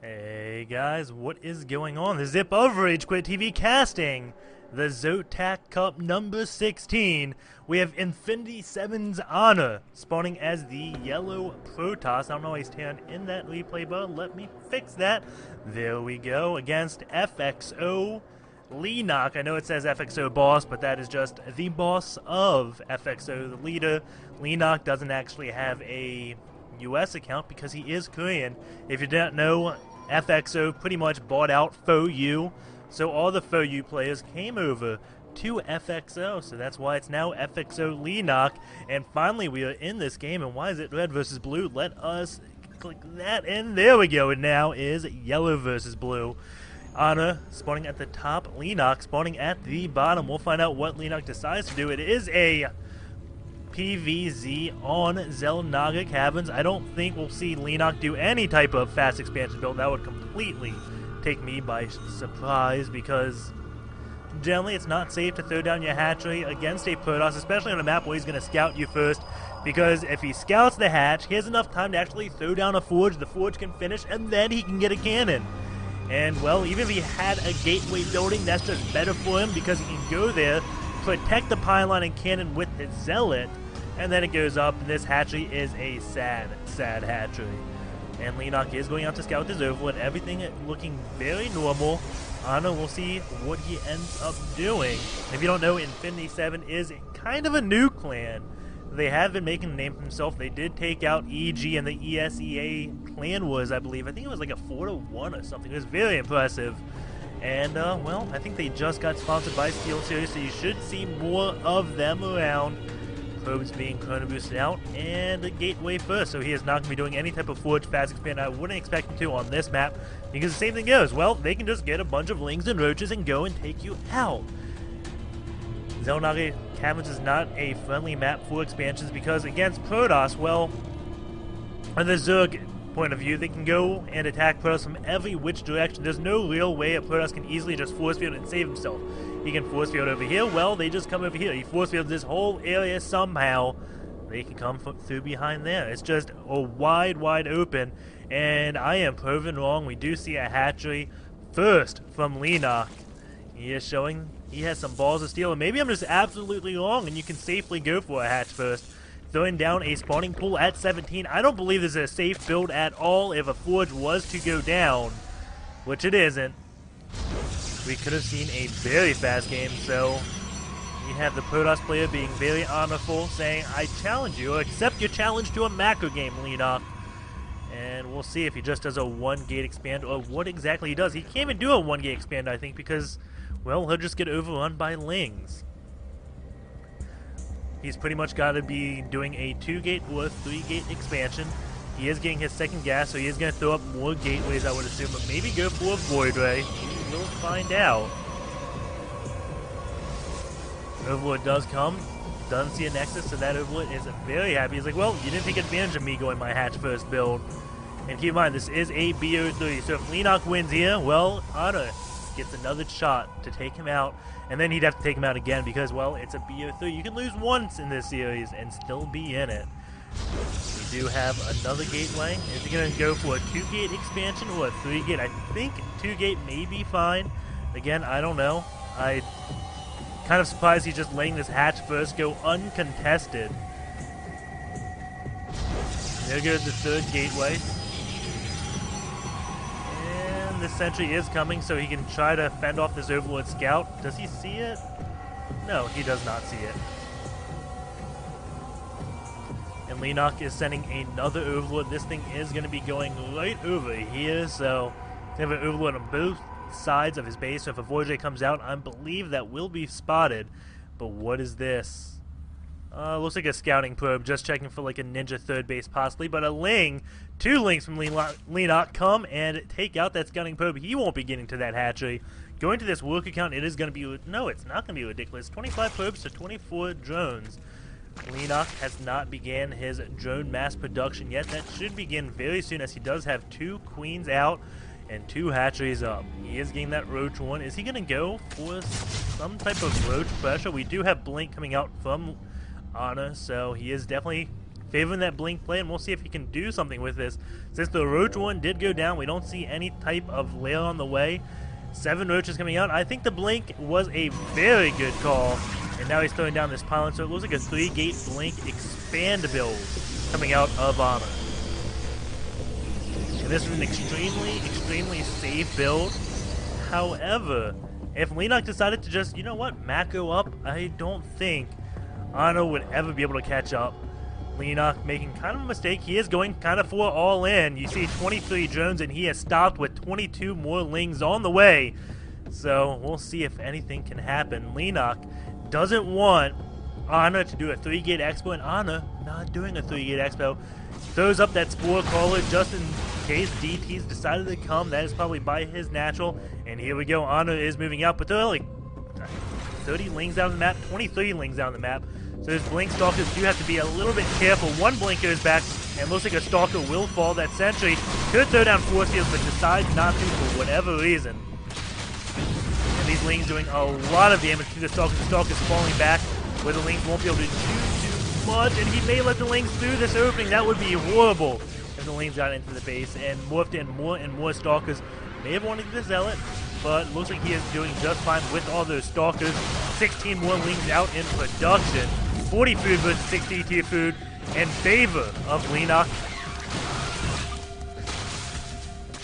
Hey guys, what is going on? The Zip of RageQuitTV casting the ZOTAC Cup number 16. We have Infinity 7's Honor spawning as the yellow Protoss. I don't know why he's turned in that replay button. Let me fix that. There we go. Against FXO.Leenock. I know it says FXO boss, but that is just the boss of FXO, the leader. Leenock doesn't actually have a US account because he is Korean. If you didn't know, FXO pretty much bought out FOU, so all the FOU players came over to FXO, so that's why it's now FXO.Leenock. And finally we are in this game. And why is it red versus blue? Let us click that, and there we go. It now is yellow versus blue. Honor spawning at the top, Leenock spawning at the bottom. We'll find out what Leenock decides to do. It is a PVZ on Xel'Naga Caverns. I don't think we'll see Leenock do any type of fast expansion build. That would completely take me by surprise, because generally it's not safe to throw down your hatchery against a Protoss, especially on a map where he's going to scout you first, because if he scouts the hatch, he has enough time to actually throw down a forge. The forge can finish, and then he can get a cannon. And, well, even if he had a gateway building, that's just better for him, because he can go there, protect the pylon and cannon with his zealot, and then it goes up, and this hatchery is a sad, sad hatchery. And Leenock is going out to scout with his overlord, everything looking very normal. Honor, we'll see what he ends up doing. If you don't know, Infinity 7 is kind of a new clan. They have been making a name for themselves. They did take out EG and the ESEA clan wars, I believe. I think it was like a 4-1 or something. It was very impressive. And, well, I think they just got sponsored by Steel Series, so you should see more of them around. Probes being chrono boosted out, and a gateway first, so he is not going to be doing any type of forge fast expand. I wouldn't expect him to on this map, because the same thing goes. Well, they can just get a bunch of lings and roaches and go and take you out. Xel'Naga Caverns is not a friendly map for expansions, because against Protoss, well, on the Zerg point of view, they can go and attack Protoss from every which direction. There's no real way a Protoss can easily just force field and save himself. He can force field over here. Well, they just come over here. He force fields this whole area somehow. They can come through behind there. It's just a wide open, and I am proven wrong. We do see a hatchery first from Leenock. He is showing he has some balls of steel, and maybe I'm just absolutely wrong, and you can safely go for a hatch first. Throwing down a spawning pool at 17. I don't believe this is a safe build at all if a forge was to go down, which it isn't. We could have seen a very fast game, so we have the Protoss player being very honorful, saying, I challenge you, or accept your challenge to a macro game, Leenock. And we'll see if he just does a one-gate expand, or what exactly he does. He can't even do a one-gate expand, I think, because, well, he'll just get overrun by lings. He's pretty much got to be doing a 2-gate or 3-gate expansion. He is getting his second gas, so he is going to throw up more gateways, I would assume, but maybe go for a Void Ray. We'll find out. Overlord does come. Doesn't see a Nexus, so that Overlord is very happy. He's like, well, you didn't take advantage of me going my hatch first build. And keep in mind, this is a BO3, so if Leenock wins here, well, Honor gets another shot to take him out. And then he'd have to take him out again because, well, it's a BO3. You can lose once in this series and still be in it. We do have another gateway. Is he going to go for a 2-gate expansion or a 3-gate? I think 2-gate may be fine. Again, I don't know. I kind of surprised he's just letting this hatch first go uncontested. There goes the 3rd gateway. And this sentry is coming, so he can try to fend off this Overlord scout. Does he see it? No, he does not see it. And Leenock is sending another Overlord. This thing is going to be going right over here, so they have an Overlord on both sides of his base. So if a Void Ray comes out, I believe that will be spotted. But what is this? Looks like a scouting probe, just checking for like a ninja 3rd base possibly. But a ling, 2 lings from Leenock come and take out that scouting probe. He won't be getting to that hatchery. Going to this work account, it is going to be, no, it's not going to be ridiculous. 25 probes to 24 drones. Leenock has not began his drone mass production yet. That should begin very soon, as he does have 2 queens out and 2 hatcheries up. He is getting that roach one. Is he going to go for some type of roach pressure? We do have blink coming out from Honor, so he is definitely favoring that blink play, and we'll see if he can do something with this. Since the roach one did go down, we don't see any type of lair on the way. 7 roaches coming out. I think the blink was a very good call, and now he's throwing down this pylon, so it looks like a 3-gate blink expand build coming out of Honor. And this is an extremely safe build. However, if Leenock decided to just, you know what, macro up, I don't think Honor would ever be able to catch up. Leenock making kind of a mistake. He is going kind of for all in. You see 23 drones, and he has stopped with 22 more lings on the way. So we'll see if anything can happen. Leenock doesn't want Honor to do a 3-gate expo, and Honor not doing a 3-gate expo. Throws up that Spore Caller just in case DT's decided to come. That is probably by his natural. And here we go. Honor is moving out, but there are like 30 lings down the map, 23 lings down the map. So his blink stalkers do have to be a little bit careful. One blink goes back, and looks like a stalker will fall. That sentry could throw down force fields, but decides not to for whatever reason. And these lings doing a lot of damage to the stalkers. The stalkers falling back, where the lings won't be able to do too much, and he may let the lings through this opening. That would be horrible if the lings got into the base and morphed in more and more stalkers. May have wanted to Zealot, but looks like he is doing just fine with all those stalkers. 16 more lings out in production. 40 food versus 60 tier food in favor of Leenock.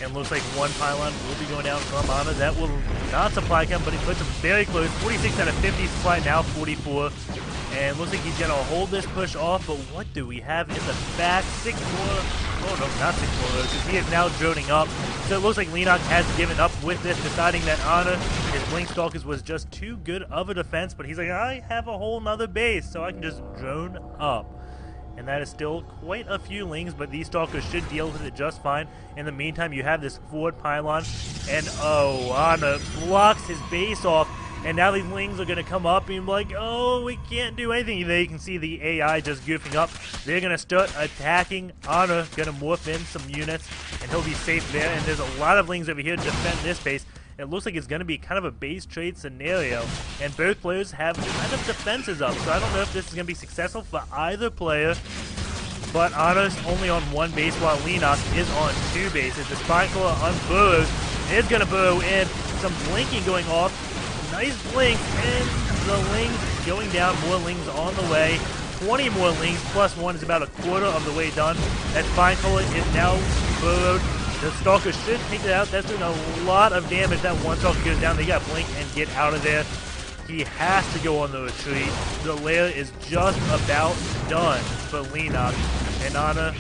And looks like one pylon will be going down from Honor. That will not supply him, but he puts him very close. 46 out of 50 supply, now 44. And looks like he's going to hold this push off, but what do we have in the back? 6 more. Oh no, not 6 more roaches. He is now droning up. So it looks like Leenock has given up with this, deciding that Honor, his Blink Stalkers, was just too good of a defense. But he's like, I have a whole nother base, so I can just drone up. And that is still quite a few lings, but these stalkers should deal with it just fine. In the meantime, you have this forward pylon, and oh, Honor blocks his base off. And now these lings are going to come up and be like, oh, we can't do anything. There you can see the AI just goofing up. They're going to start attacking. Honor going to morph in some units, and he'll be safe there. And there's a lot of lings over here to defend this base. It looks like it's going to be kind of a base trade scenario. And both players have kind of defenses up. So I don't know if this is going to be successful for either player. But Honor's only on one base while Leenock is on 2 bases. The Spineclaw unburrows is going to burrow in. Some blinking going off. Nice blink, and the lings going down. More lings on the way. 20 more lings, plus 1 is about a quarter of the way done. That Spineclaw is now burrowed. The Stalker should take it out. That's doing a lot of damage. That one Stalker goes down. They got blink and get out of there. He has to go on the retreat. The lair is just about done for Leenock. And Honor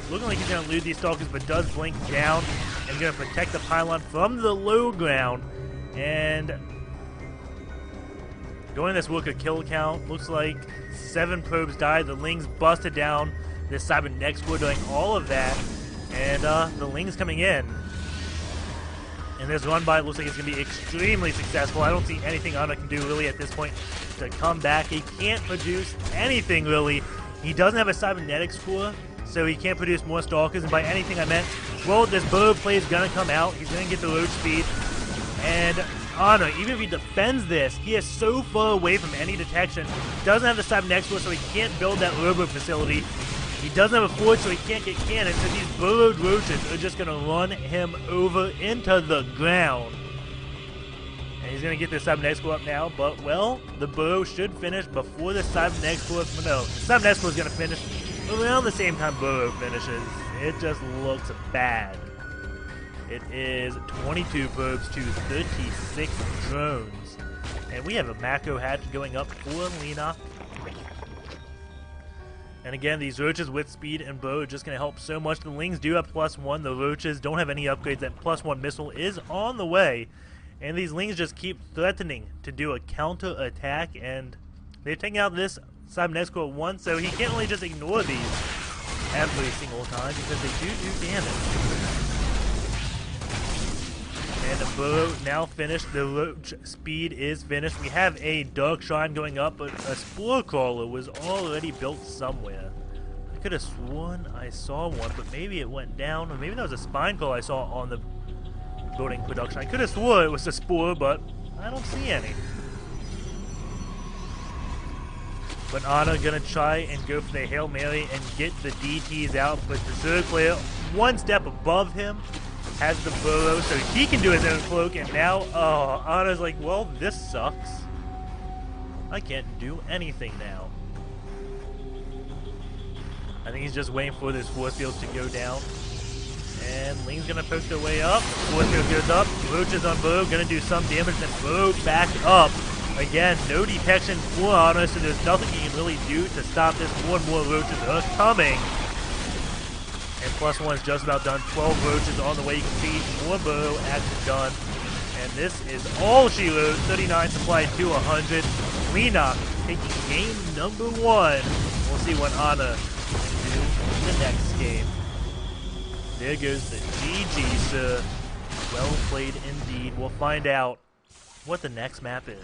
looking like he's going to lose these Stalkers, but does blink down and going to protect the pylon from the low ground. And going this Wooker kill count, looks like 7 probes died. The lings busted down this Cybernex. We're doing all of that. And the lings coming in. And this run by looks like it's going to be extremely successful. I don't see anything Honor can do really at this point to come back. He can't produce anything really. He doesn't have a cybernetics core, so he can't produce more stalkers. And by anything I meant, well, this bird play is going to come out. He's going to get the road speed. And Honor, even if he defends this, he is so far away from any detection. Doesn't have the cybernetics core, so he can't build that robo facility. He doesn't have a forge, so he can't get cannons, so these burrowed roaches are just going to run him over into the ground. And he's going to get the Cybernex core up now, but, well, the burrow should finish before the Cybernex core. No, the Cybernex core is going to finish around the same time burrow finishes. It just looks bad. It is 22 probes to 36 drones. And we have a macro hatch going up for Leenock. And again, these roaches with speed and bow are just going to help so much. The lings do have +1. The roaches don't have any upgrades. That +1 missile is on the way. And these lings just keep threatening to do a counter attack. And they're taking out this Cybernex core once, so he can't really just ignore these every single time because they do damage. And the burrow now finished. The roach speed is finished. We have a Dark Shrine going up, but a Spore Crawler was already built somewhere. I could have sworn I saw one, but maybe it went down, or maybe that was a Spine Call I saw on the building production. I could have sworn it was a Spore, but I don't see any. But Ana gonna try and go for the Hail Mary and get the DTs out, but the third player, one step above him, has the burrow, so he can do his own cloak, and now, oh, Ana's like, well, this sucks. I can't do anything now. I think he's just waiting for this force field to go down. And Lean's gonna poke their way up. Force field goes up. Roaches on Burrow, gonna do some damage, then Burrow back up. Again, no detection for Ana, so there's nothing he can really do to stop this. More and more roaches are coming. And +1 is just about done. 12 roaches on the way. You can see more Burrow action done. And this is all she wrote. 39 supply to 100. Leenock taking game number 1. We'll see what Ana can do in the next game. There goes the GG, sir. Well played indeed. We'll find out what the next map is.